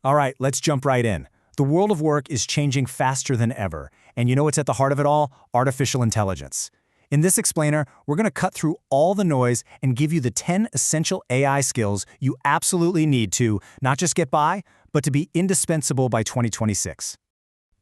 All right, let's jump right in. The world of work is changing faster than ever, and you know what's at the heart of it all? Artificial intelligence. In this explainer, we're going to cut through all the noise and give you the 10 essential AI skills you absolutely need to not just get by, but to be indispensable by 2026.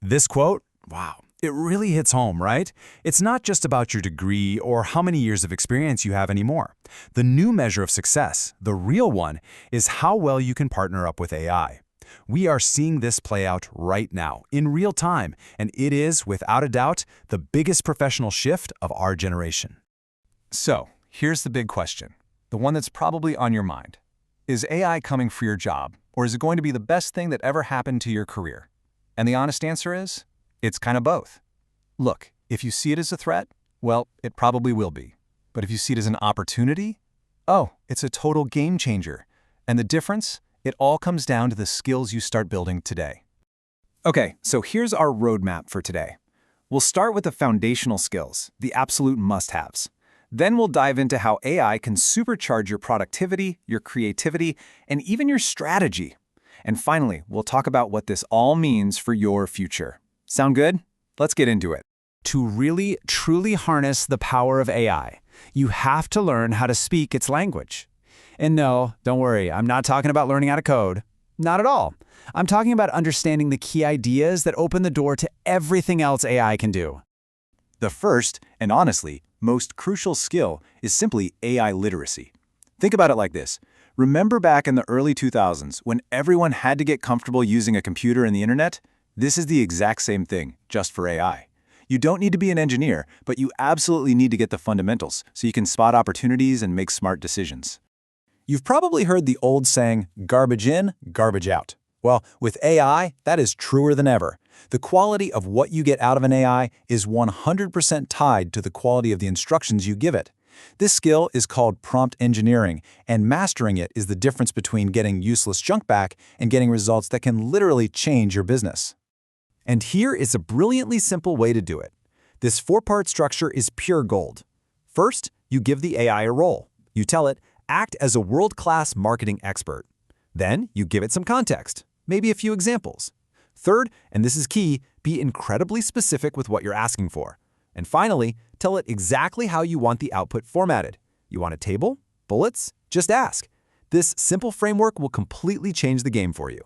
This quote, wow, it really hits home, right? It's not just about your degree or how many years of experience you have anymore. The new measure of success, the real one, is how well you can partner up with AI. We are seeing this play out right now, in real time, and it is, without a doubt, the biggest professional shift of our generation. So, here's the big question, the one that's probably on your mind. Is AI coming for your job, or is it going to be the best thing that ever happened to your career? And the honest answer is, it's kind of both. Look, if you see it as a threat, well, it probably will be. But if you see it as an opportunity, oh, it's a total game changer. And the difference? It all comes down to the skills you start building today. Okay, so here's our roadmap for today. We'll start with the foundational skills, the absolute must-haves. Then we'll dive into how AI can supercharge your productivity, your creativity, and even your strategy. And finally, we'll talk about what this all means for your future. Sound good? Let's get into it. To really, truly harness the power of AI, you have to learn how to speak its language. And no, don't worry, I'm not talking about learning how to code. Not at all. I'm talking about understanding the key ideas that open the door to everything else AI can do. The first, and honestly, most crucial skill is simply AI literacy. Think about it like this. Remember back in the early 2000s when everyone had to get comfortable using a computer and the internet? This is the exact same thing, just for AI. You don't need to be an engineer, but you absolutely need to get the fundamentals so you can spot opportunities and make smart decisions. You've probably heard the old saying, garbage in, garbage out. Well, with AI, that is truer than ever. The quality of what you get out of an AI is 100% tied to the quality of the instructions you give it. This skill is called prompt engineering, and mastering it is the difference between getting useless junk back and getting results that can literally change your business. And here is a brilliantly simple way to do it. This four-part structure is pure gold. First, you give the AI a role. You tell it, act as a world-class marketing expert. Then, you give it some context, maybe a few examples. Third, and this is key, be incredibly specific with what you're asking for. And finally, tell it exactly how you want the output formatted. You want a table? Bullets? Just ask. This simple framework will completely change the game for you.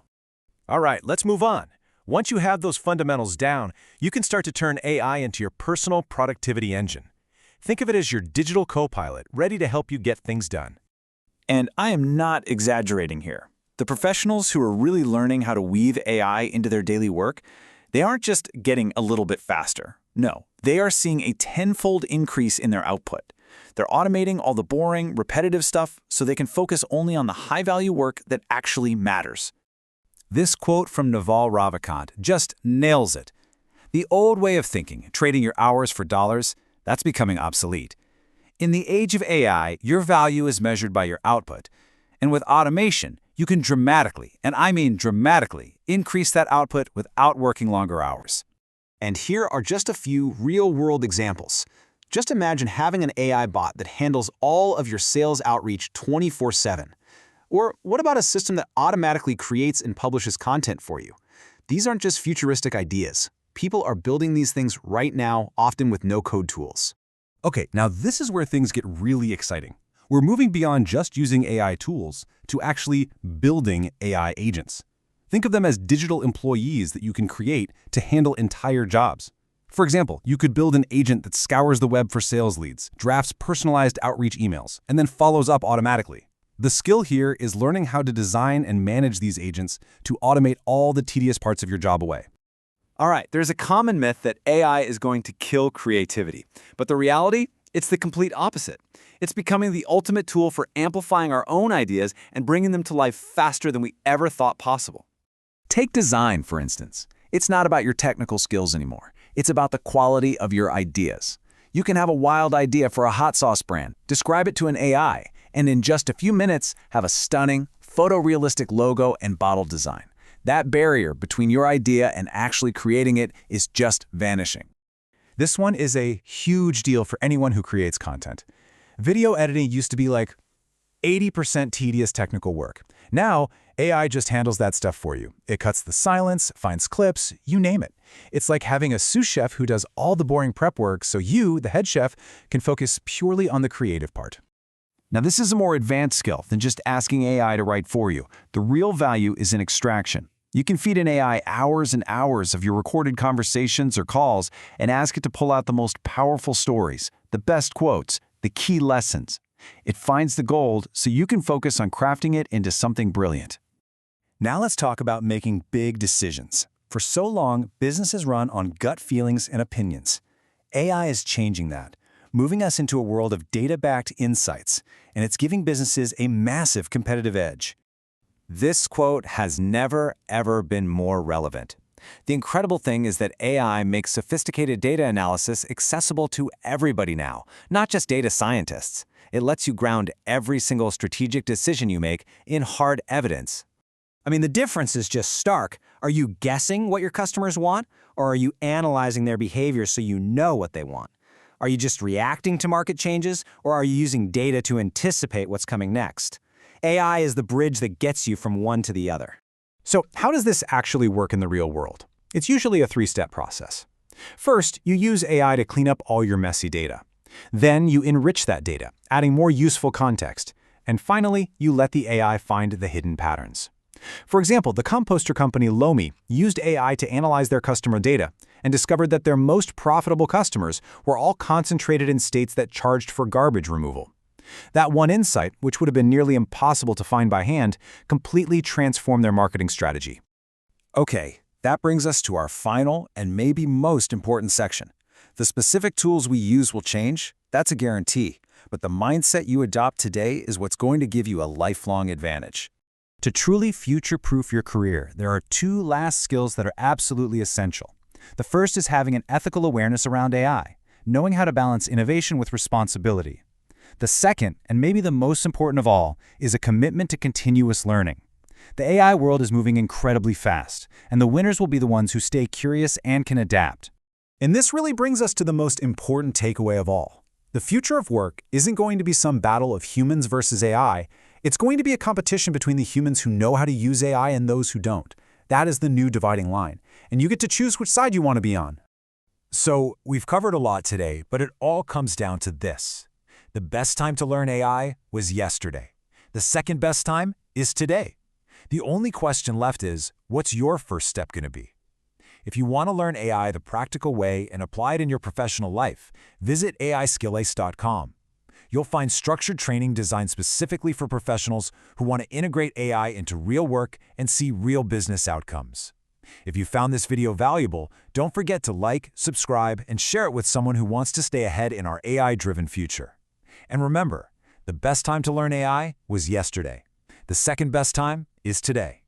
All right, let's move on. Once you have those fundamentals down, you can start to turn AI into your personal productivity engine. Think of it as your digital co-pilot, ready to help you get things done. And I am not exaggerating here. The professionals who are really learning how to weave AI into their daily work, they aren't just getting a little bit faster. No, they are seeing a tenfold increase in their output. They're automating all the boring, repetitive stuff so they can focus only on the high-value work that actually matters. This quote from Naval Ravikant just nails it. The old way of thinking, trading your hours for dollars, that's becoming obsolete. In the age of AI, your value is measured by your output. And with automation, you can dramatically, and I mean dramatically, increase that output without working longer hours. And here are just a few real-world examples. Just imagine having an AI bot that handles all of your sales outreach 24/7. Or what about a system that automatically creates and publishes content for you? These aren't just futuristic ideas. People are building these things right now, often with no-code tools. Okay, now this is where things get really exciting. We're moving beyond just using AI tools to actually building AI agents. Think of them as digital employees that you can create to handle entire jobs. For example, you could build an agent that scours the web for sales leads, drafts personalized outreach emails, and then follows up automatically. The skill here is learning how to design and manage these agents to automate all the tedious parts of your job away. All right, there's a common myth that AI is going to kill creativity. But the reality? It's the complete opposite. It's becoming the ultimate tool for amplifying our own ideas and bringing them to life faster than we ever thought possible. Take design, for instance. It's not about your technical skills anymore. It's about the quality of your ideas. You can have a wild idea for a hot sauce brand, describe it to an AI, and in just a few minutes, have a stunning, photorealistic logo and bottle design. That barrier between your idea and actually creating it is just vanishing. This one is a huge deal for anyone who creates content. Video editing used to be like 80% tedious technical work. Now, AI just handles that stuff for you. It cuts the silence, finds clips, you name it. It's like having a sous chef who does all the boring prep work so you, the head chef, can focus purely on the creative part. Now, this is a more advanced skill than just asking AI to write for you. The real value is in extraction. You can feed an AI hours and hours of your recorded conversations or calls and ask it to pull out the most powerful stories, the best quotes, the key lessons. It finds the gold so you can focus on crafting it into something brilliant. Now let's talk about making big decisions. For so long, businesses run on gut feelings and opinions. AI is changing that, moving us into a world of data-backed insights, and it's giving businesses a massive competitive edge. This quote has never, ever been more relevant. The incredible thing is that AI makes sophisticated data analysis accessible to everybody now, not just data scientists. It lets you ground every single strategic decision you make in hard evidence. I mean, the difference is just stark. Are you guessing what your customers want, or are you analyzing their behavior so you know what they want? Are you just reacting to market changes, or are you using data to anticipate what's coming next? AI is the bridge that gets you from one to the other. So how does this actually work in the real world? It's usually a three-step process. First, you use AI to clean up all your messy data. Then you enrich that data, adding more useful context. And finally, you let the AI find the hidden patterns. For example, the composter company Lomi used AI to analyze their customer data and discovered that their most profitable customers were all concentrated in states that charged for garbage removal. That one insight, which would have been nearly impossible to find by hand, completely transformed their marketing strategy. Okay, that brings us to our final and maybe most important section. The specific tools we use will change, that's a guarantee, but the mindset you adopt today is what's going to give you a lifelong advantage. To truly future-proof your career, there are two last skills that are absolutely essential. The first is having an ethical awareness around AI, knowing how to balance innovation with responsibility. The second, and maybe the most important of all, is a commitment to continuous learning. The AI world is moving incredibly fast, and the winners will be the ones who stay curious and can adapt. And this really brings us to the most important takeaway of all. The future of work isn't going to be some battle of humans versus AI. It's going to be a competition between the humans who know how to use AI and those who don't. That is the new dividing line, and you get to choose which side you want to be on. So, we've covered a lot today, but it all comes down to this. The best time to learn AI was yesterday. The second best time is today. The only question left is, what's your first step going to be? If you want to learn AI the practical way and apply it in your professional life, visit AISkillAce.com. You'll find structured training designed specifically for professionals who want to integrate AI into real work and see real business outcomes. If you found this video valuable, don't forget to like, subscribe, and share it with someone who wants to stay ahead in our AI-driven future. And remember, the best time to learn AI was yesterday. The second best time is today.